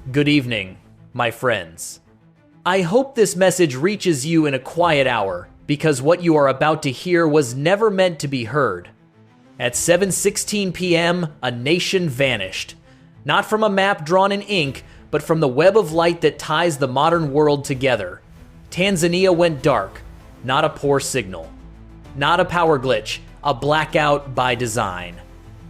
Good evening, my friends. I hope this message reaches you in a quiet hour, because what you are about to hear was never meant to be heard. At 7:16 p.m., a nation vanished. Not from a map drawn in ink, but from the web of light that ties the modern world together. Tanzania went dark, not a poor signal. Not a power glitch, a blackout by design.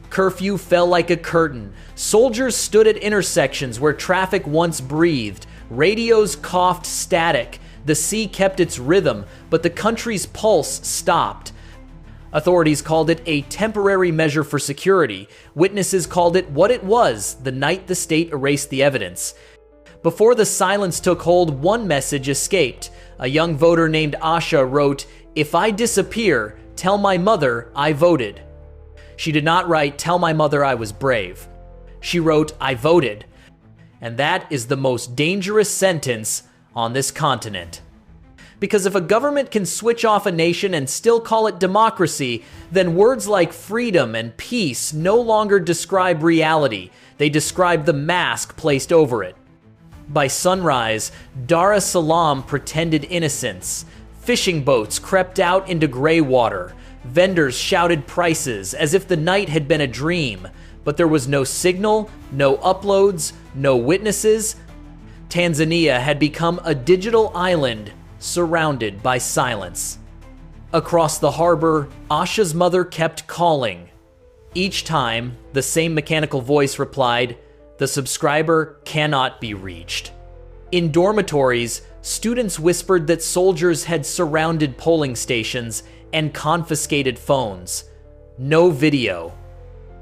Curfew fell like a curtain. Soldiers stood at intersections where traffic once breathed. Radios coughed static. The sea kept its rhythm, but the country's pulse stopped. Authorities called it a temporary measure for security. Witnesses called it what it was the night the state erased the evidence. Before the silence took hold, one message escaped. A young voter named Asha wrote, "If I disappear, tell my mother I voted." She did not write, "Tell my mother I was brave." She wrote, "I voted." And that is the most dangerous sentence on this continent. Because if a government can switch off a nation and still call it democracy, then words like freedom and peace no longer describe reality. They describe the mask placed over it. By sunrise, Dar es Salaam pretended innocence. Fishing boats crept out into gray water. Vendors shouted prices as if the night had been a dream, but there was no signal, no uploads, no witnesses. Tanzania had become a digital island surrounded by silence. Across the harbor, Asha's mother kept calling. Each time, the same mechanical voice replied, "The subscriber cannot be reached." In dormitories, students whispered that soldiers had surrounded polling stations and confiscated phones. No video.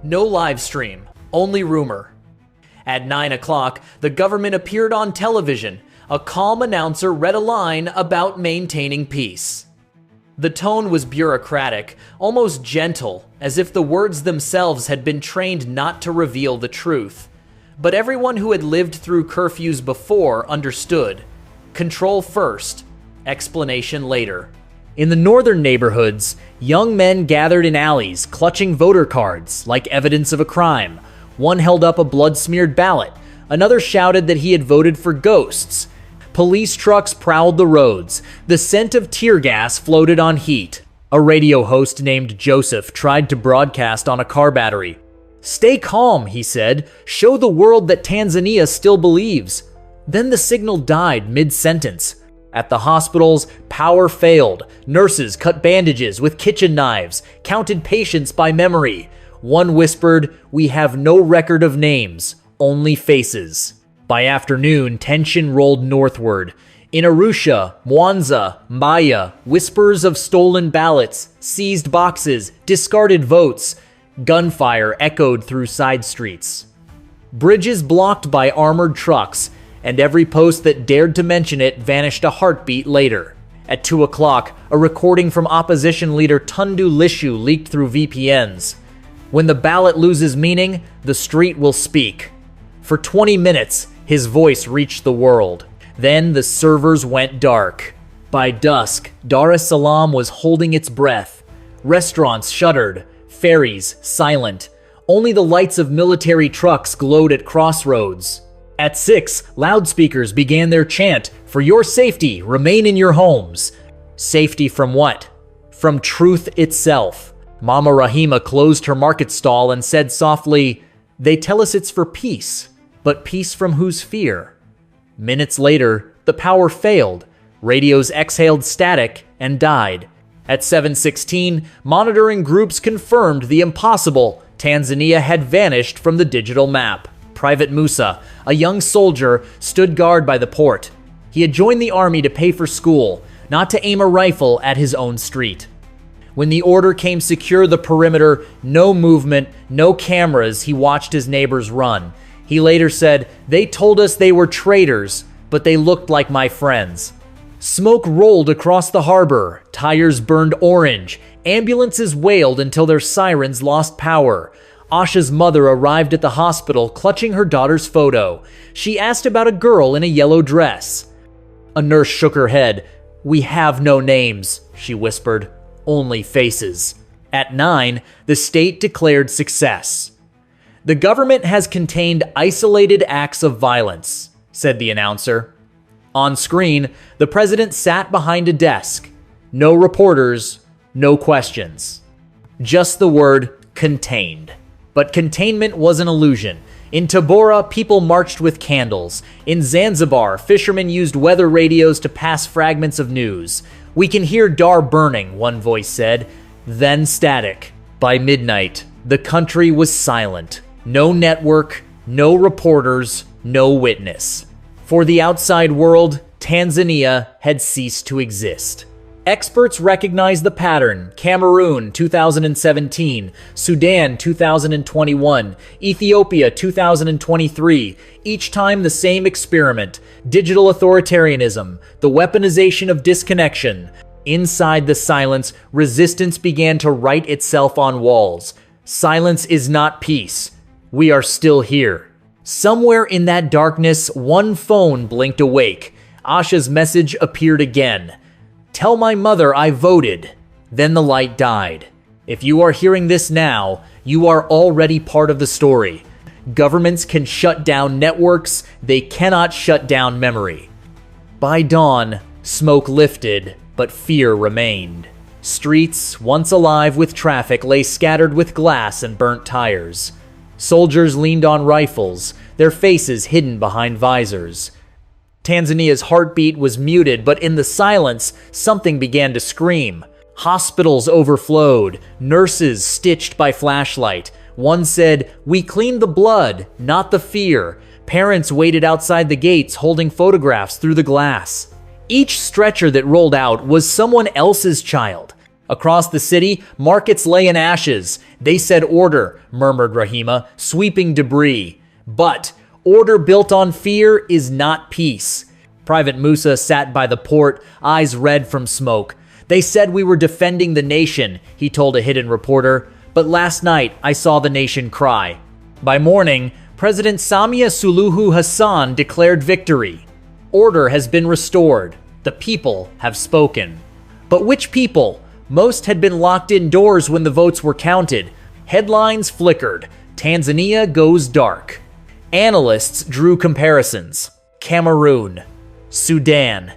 No live stream. Only rumor. At 9 o'clock, the government appeared on television. A calm announcer read a line about maintaining peace. The tone was bureaucratic, almost gentle, as if the words themselves had been trained not to reveal the truth. But everyone who had lived through curfews before understood. Control first, explanation later. In the northern neighborhoods, young men gathered in alleys, clutching voter cards like evidence of a crime. One held up a blood-smeared ballot. Another shouted that he had voted for ghosts. Police trucks prowled the roads. The scent of tear gas floated on heat. A radio host named Joseph tried to broadcast on a car battery. "Stay calm," he said. "Show the world that Tanzania still believes." Then the signal died mid-sentence. At the hospitals, power failed. Nurses cut bandages with kitchen knives, counted patients by memory. One whispered, "We have no record of names, only faces." By afternoon, tension rolled northward. In Arusha, Mwanza, Maya, whispers of stolen ballots, seized boxes, discarded votes. Gunfire echoed through side streets. Bridges blocked by armored trucks, and every post that dared to mention it vanished a heartbeat later. At 2 o'clock, a recording from opposition leader Tundu Lissu leaked through VPNs. "When the ballot loses meaning, the street will speak." For 20 minutes, his voice reached the world. Then the servers went dark. By dusk, Dar es Salaam was holding its breath. Restaurants shuttered, ferries silent. Only the lights of military trucks glowed at crossroads. At 6, loudspeakers began their chant, "For your safety, remain in your homes." Safety from what? From truth itself. Mama Rahima closed her market stall and said softly, "They tell us it's for peace, but peace from whose fear?" Minutes later, the power failed. Radios exhaled static and died. At 7:16, monitoring groups confirmed the impossible. Tanzania had vanished from the digital map. Private Musa, a young soldier, stood guard by the port. He had joined the army to pay for school, not to aim a rifle at his own street. When the order came secure the perimeter, no movement, no cameras, he watched his neighbors run. He later said, "They told us they were traitors, but they looked like my friends." Smoke rolled across the harbor, tires burned orange, ambulances wailed until their sirens lost power. Asha's mother arrived at the hospital clutching her daughter's photo. She asked about a girl in a yellow dress. A nurse shook her head. "We have no names," she whispered. "Only faces." At 9, the state declared success. "The government has contained isolated acts of violence," said the announcer. On screen, the president sat behind a desk. No reporters, no questions. Just the word contained. But containment was an illusion. In Tabora, people marched with candles. In Zanzibar, fishermen used weather radios to pass fragments of news. "We can hear Dar burning," one voice said. Then static. By midnight, the country was silent. No network, no reporters, no witness. For the outside world, Tanzania had ceased to exist. Experts recognize the pattern: Cameroon 2017, Sudan 2021, Ethiopia 2023. Each time the same experiment: digital authoritarianism, the weaponization of disconnection. Inside the silence, resistance began to write itself on walls. Silence is not peace. We are still here. Somewhere in that darkness, one phone blinked awake. Asha's message appeared again. "Tell my mother I voted." Then the light died. If you are hearing this now, you are already part of the story. Governments can shut down networks, they cannot shut down memory. By dawn, smoke lifted, but fear remained. Streets, once alive with traffic, lay scattered with glass and burnt tires. Soldiers leaned on rifles, their faces hidden behind visors. Tanzania's heartbeat was muted, but in the silence, something began to scream. Hospitals overflowed, nurses stitched by flashlight. One said, "We cleaned the blood, not the fear." Parents waited outside the gates holding photographs through the glass. Each stretcher that rolled out was someone else's child. Across the city, markets lay in ashes. "They said order," murmured Rahima, sweeping debris. But order built on fear is not peace. Private Musa sat by the port, eyes red from smoke. "They said we were defending the nation," he told a hidden reporter. "But last night, I saw the nation cry." By morning, President Samia Suluhu Hassan declared victory. Order has been restored. The people have spoken. But which people? Most had been locked indoors when the votes were counted. Headlines flickered. Tanzania goes dark. Analysts drew comparisons. Cameroon, Sudan,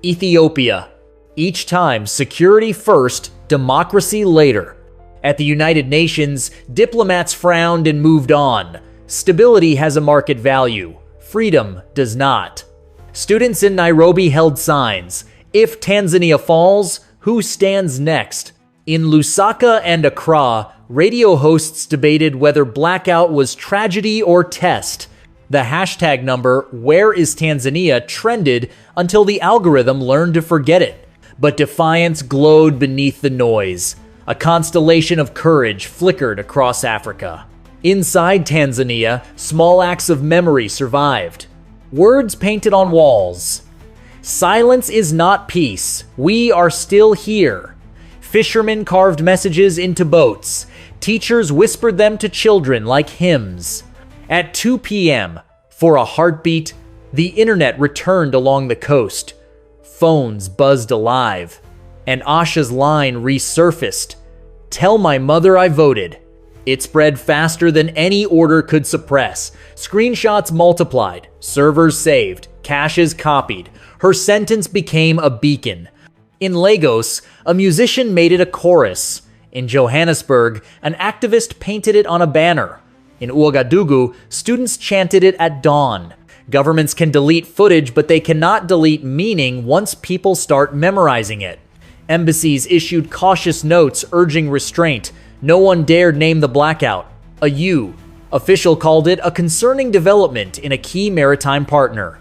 Ethiopia. Each time, security first, democracy later. At the United Nations, diplomats frowned and moved on. Stability has a market value. Freedom does not. Students in Nairobi held signs. "If Tanzania falls, who stands next?" In Lusaka and Accra, radio hosts debated whether Blackout was tragedy or test. The hashtag number, "Where is Tanzania?" trended until the algorithm learned to forget it. But defiance glowed beneath the noise. A constellation of courage flickered across Africa. Inside Tanzania, small acts of memory survived. Words painted on walls. "Silence is not peace. We are still here." Fishermen carved messages into boats. Teachers whispered them to children like hymns. At 2 p.m., for a heartbeat, the internet returned along the coast. Phones buzzed alive. And Asha's line resurfaced. "Tell my mother I voted." It spread faster than any order could suppress. Screenshots multiplied, servers saved, caches copied. Her sentence became a beacon. In Lagos, a musician made it a chorus. In Johannesburg, an activist painted it on a banner. In Ouagadougou, students chanted it at dawn. Governments can delete footage, but they cannot delete meaning once people start memorizing it. Embassies issued cautious notes urging restraint. No one dared name the blackout. A U. Official called it a concerning development in a key maritime partner.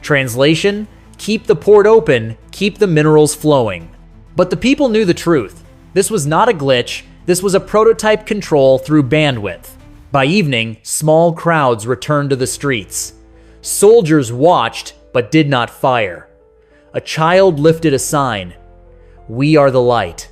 Translation: keep the port open, keep the minerals flowing. But the people knew the truth. This was not a glitch, this was a prototype control through bandwidth. By evening, small crowds returned to the streets. Soldiers watched, but did not fire. A child lifted a sign. "We are the light."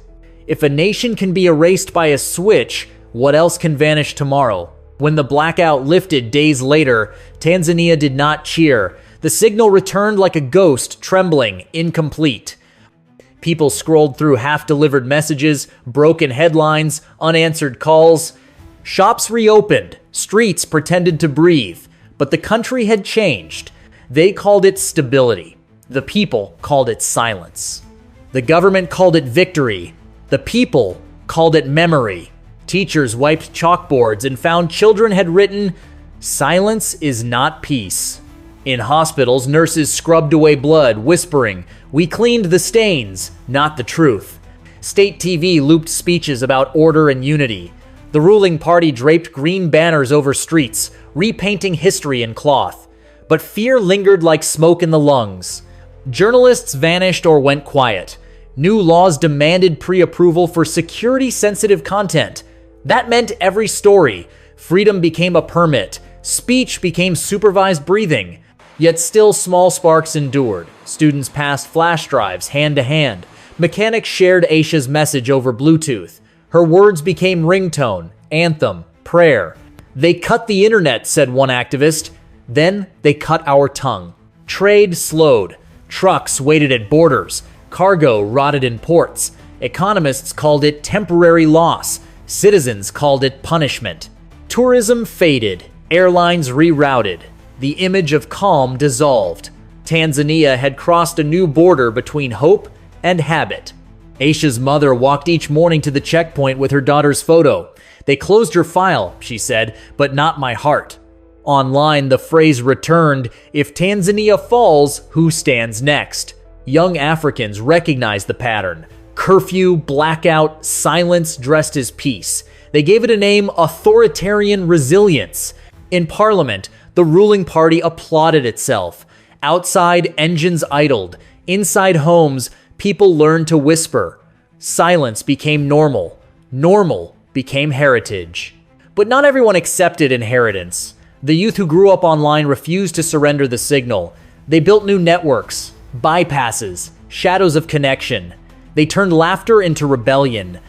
If a nation can be erased by a switch, what else can vanish tomorrow? When the blackout lifted days later, Tanzania did not cheer. The signal returned like a ghost, trembling, incomplete. People scrolled through half-delivered messages, broken headlines, unanswered calls. Shops reopened, Streets pretended to breathe, but the country had changed. They called it stability. The people called it silence. The government called it victory. The people called it memory. Teachers wiped chalkboards and found children had written, "Silence is not peace." In hospitals, nurses scrubbed away blood, whispering, "We cleaned the stains, not the truth." State TV looped speeches about order and unity. The ruling party draped green banners over streets, repainting history in cloth. But fear lingered like smoke in the lungs. Journalists vanished or went quiet. New laws demanded pre-approval for security-sensitive content. That meant every story. Freedom became a permit. Speech became supervised breathing. Yet still small sparks endured. Students passed flash drives hand to hand. Mechanics shared Asha's message over Bluetooth. Her words became ringtone, anthem, prayer. "They cut the internet," said one activist. "Then they cut our tongue." Trade slowed. Trucks waited at borders. Cargo rotted in ports. Economists called it temporary loss. Citizens called it punishment. Tourism faded. Airlines rerouted. The image of calm dissolved. Tanzania had crossed a new border between hope and habit. Asha's mother walked each morning to the checkpoint with her daughter's photo. "They closed your file," she said, "but not my heart." Online, the phrase returned, "If Tanzania falls, who stands next?" Young Africans recognized the pattern. Curfew, blackout, silence dressed as peace. They gave it a name, authoritarian resilience. In parliament, the ruling party applauded itself. Outside, engines idled. Inside homes, people learned to whisper. Silence became normal. Normal became heritage. But not everyone accepted inheritance. The youth who grew up online refused to surrender the signal. They built new networks, bypasses, shadows of connection. They turned laughter into rebellion.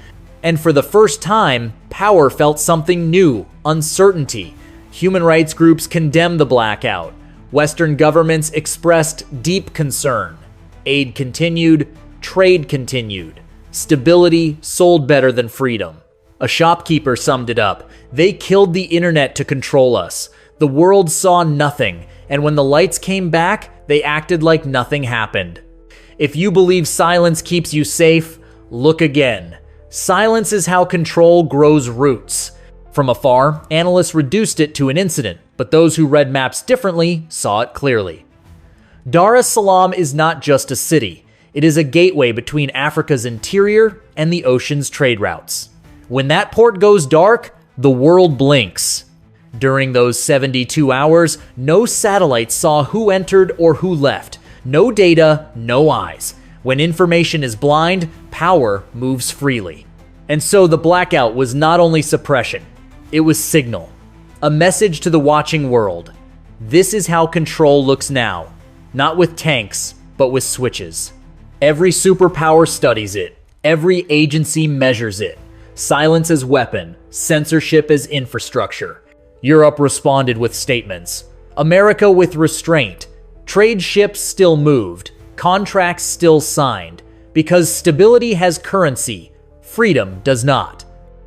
And for the first time, power felt something new, uncertainty. Human rights groups condemned the blackout. Western governments expressed deep concern. Aid continued, trade continued. Stability sold better than freedom. A shopkeeper summed it up. "They killed the internet to control us. The world saw nothing, and when the lights came back, they acted like nothing happened." If you believe silence keeps you safe, look again. Silence is how control grows roots. From afar, analysts reduced it to an incident, but those who read maps differently saw it clearly. Dar es Salaam is not just a city. It is a gateway between Africa's interior and the ocean's trade routes. When that port goes dark, the world blinks. During those 72 hours, no satellite saw who entered or who left. No data, no eyes. When information is blind, power moves freely. And so the blackout was not only suppression, it was signal. A message to the watching world. This is how control looks now. Not with tanks, but with switches. Every superpower studies it. Every agency measures it. Silence as weapon, censorship as infrastructure. Europe responded with statements. America with restraint. Trade ships still moved. Contracts still signed. Because stability has currency, freedom does not.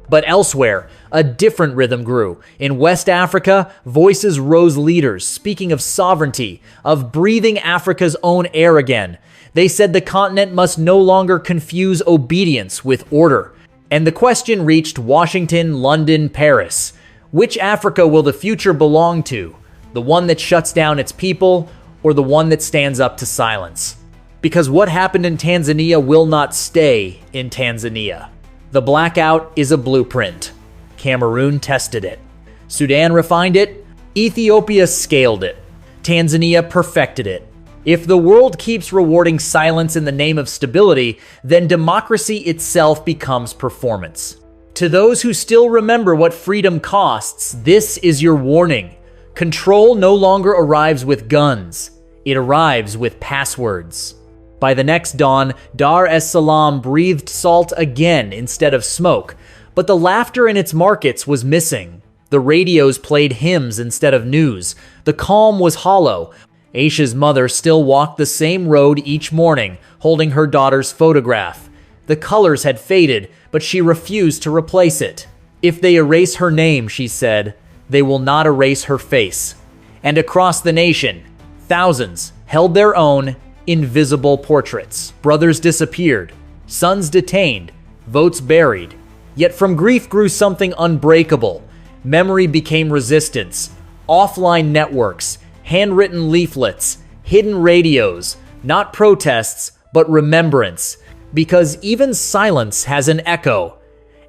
But elsewhere, a different rhythm grew. In West Africa, voices rose, leaders speaking of sovereignty, of breathing Africa's own air again. They said the continent must no longer confuse obedience with order. And the question reached Washington, London, Paris. Which Africa will the future belong to? The one that shuts down its people, or the one that stands up to silence? Because what happened in Tanzania will not stay in Tanzania. The blackout is a blueprint. Cameroon tested it. Sudan refined it. Ethiopia scaled it. Tanzania perfected it. If the world keeps rewarding silence in the name of stability, then democracy itself becomes performance. To those who still remember what freedom costs, this is your warning. Control no longer arrives with guns. It arrives with passwords. By the next dawn, Dar es Salaam breathed salt again instead of smoke, but the laughter in its markets was missing. The radios played hymns instead of news. The calm was hollow. Asha's mother still walked the same road each morning, holding her daughter's photograph. The colors had faded, but she refused to replace it. If they erase her name, she said, they will not erase her face. And across the nation, thousands held their own invisible portraits. Brothers disappeared, sons detained, votes buried. Yet from grief grew something unbreakable. Memory became resistance. Offline networks, handwritten leaflets, hidden radios, not protests, but remembrance. Because even silence has an echo.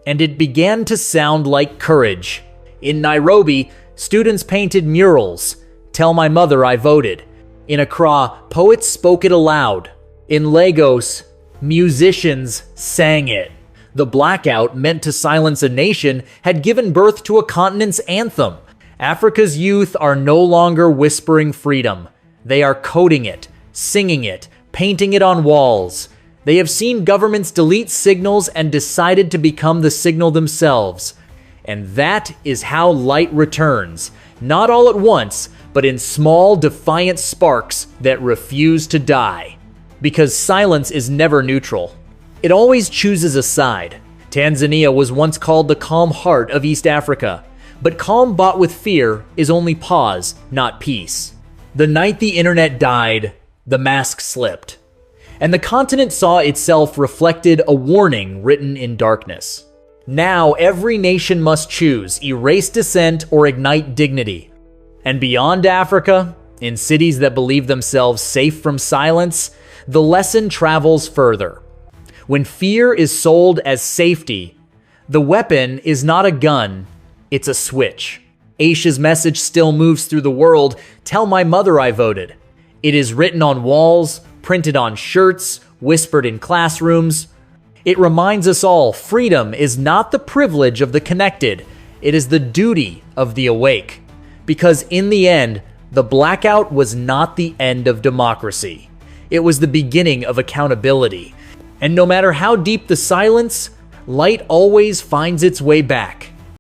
And it began to sound like courage. In Nairobi, students painted murals. Tell my mother I voted. In Accra, poets spoke it aloud. In Lagos, musicians sang it. The blackout, meant to silence a nation, had given birth to a continent's anthem. Africa's youth are no longer whispering freedom. They are coding it, singing it, painting it on walls. They have seen governments delete signals and decided to become the signal themselves. And that is how light returns, not all at once, but in small, defiant sparks that refuse to die. Because silence is never neutral. It always chooses a side. Tanzania was once called the calm heart of East Africa, but calm bought with fear is only pause, not peace. The night the internet died, the mask slipped, and the continent saw itself reflected, a warning written in darkness. Now every nation must choose, erase dissent or ignite dignity. And beyond Africa, in cities that believe themselves safe from silence, the lesson travels further. When fear is sold as safety, the weapon is not a gun, it's a switch. Asha's message still moves through the world. Tell my mother I voted. It is written on walls, printed on shirts, whispered in classrooms. It reminds us all freedom is not the privilege of the connected, it is the duty of the awake. Because in the end, the blackout was not the end of democracy. It was the beginning of accountability. And no matter how deep the silence, light always finds its way back.